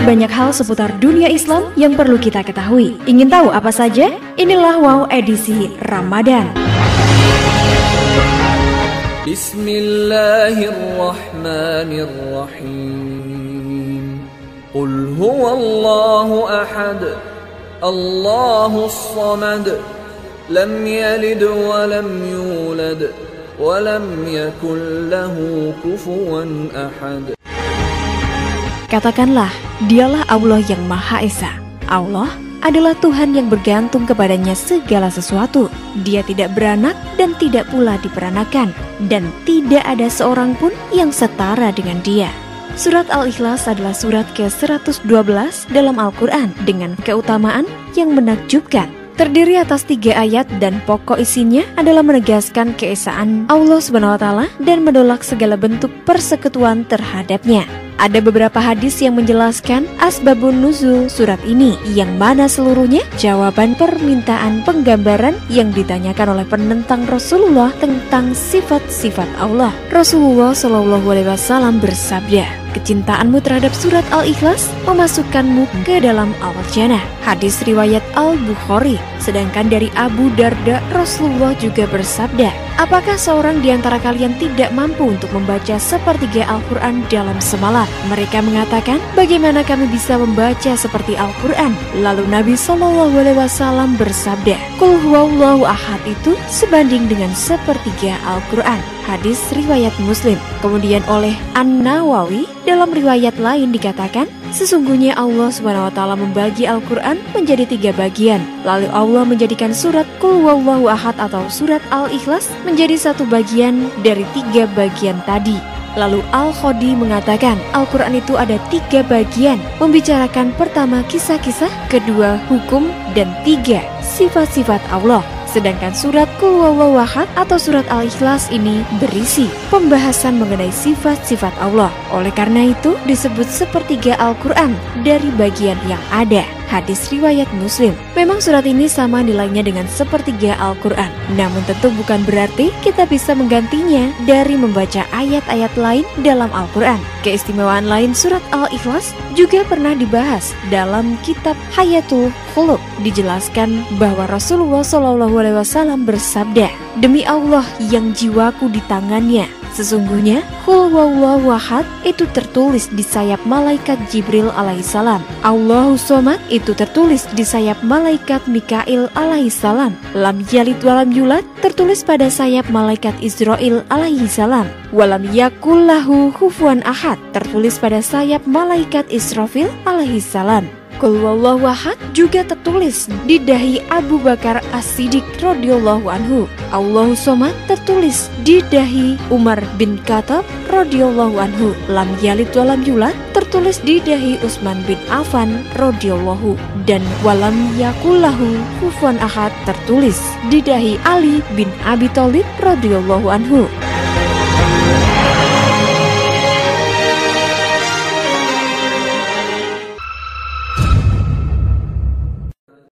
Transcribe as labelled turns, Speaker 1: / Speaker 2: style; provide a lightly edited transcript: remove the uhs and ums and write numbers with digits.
Speaker 1: banyak hal seputar dunia Islam yang perlu kita ketahui. Ingin tahu apa saja? Inilah Wow edisi Ramadan.
Speaker 2: Bismillahirrahmanirrahim. Qul huwallahu ahad, Allahus samad, lam yalid wa lam yulad, wa lam yakul lahu kufuwan ahad.
Speaker 1: Katakanlah, dialah Allah yang Maha Esa. Allah adalah Tuhan yang bergantung kepadanya segala sesuatu. Dia tidak beranak dan tidak pula diperanakan, dan tidak ada seorang pun yang setara dengan Dia. Surat Al-Ikhlas adalah surat ke-112 dalam Al-Quran dengan keutamaan yang menakjubkan. Terdiri atas 3 ayat dan pokok isinya adalah menegaskan keesaan Allah SWT dan menolak segala bentuk persekutuan terhadapnya. Ada beberapa hadis yang menjelaskan asbabun nuzul surat ini, yang mana seluruhnya jawaban permintaan penggambaran yang ditanyakan oleh penentang Rasulullah tentang sifat-sifat Allah. Rasulullah SAW bersabda, "Kecintaanmu terhadap surat Al-Ikhlas memasukkanmu ke dalam Al-Jannah." Hadis riwayat Al-Bukhari. Sedangkan dari Abu Darda, Rasulullah juga bersabda, "Apakah seorang di antara kalian tidak mampu untuk membaca sepertiga Al-Quran dalam semalam?" Mereka mengatakan, "Bagaimana kami bisa membaca seperti Al-Quran?" Lalu Nabi SAW bersabda, "Qul huwallahu ahad itu sebanding dengan sepertiga Al-Quran." Hadis riwayat Muslim. Kemudian oleh An-Nawawi dalam riwayat lain dikatakan, sesungguhnya Allah SWT membagi Al-Quran menjadi 3 bagian. Lalu Allah menjadikan surat Qul huwallahu ahad atau surat Al-Ikhlas menjadi 1 bagian dari 3 bagian tadi. Lalu Al-Khodi mengatakan Al-Quran itu ada 3 bagian, membicarakan pertama kisah-kisah, kedua hukum, dan 3 sifat-sifat Allah. Sedangkan surat Qul huwallahu ahad atau surat Al-Ikhlas ini berisi pembahasan mengenai sifat-sifat Allah. Oleh karena itu disebut sepertiga Al-Quran dari bagian yang ada. Hadis riwayat Muslim. Memang surat ini sama nilainya dengan sepertiga Al-Quran. Namun tentu bukan berarti kita bisa menggantinya dari membaca ayat-ayat lain dalam Al-Quran. Keistimewaan lain surat Al-Ikhlas juga pernah dibahas dalam kitab Hayatul Khuluq. Dijelaskan bahwa Rasulullah SAW bersabda, "Demi Allah yang jiwaku di tangannya, sesungguhnya Qul huwallahu ahad itu tertulis di sayap malaikat Jibril alaihissalam. Allahus samad itu tertulis di sayap malaikat Mikail alaihissalam. Lam yalid walam yulad tertulis pada sayap malaikat Israil alaihissalam. Walam yakul lahu kufuwan ahad tertulis pada sayap malaikat Israfil alaihissalam. Qul huwallahu ahad juga tertulis di dahi Abu Bakar As-Siddiq radhiyallahu anhu. Allahus samad tertulis di dahi Umar bin Khattab radhiyallahu anhu. Lam yalid walam yulad tertulis di dahi Utsman bin Affan radhiyallahu, dan walam yakul lahu kufuwan ahad tertulis di dahi Ali bin Abi Thalib radhiyallahu anhu."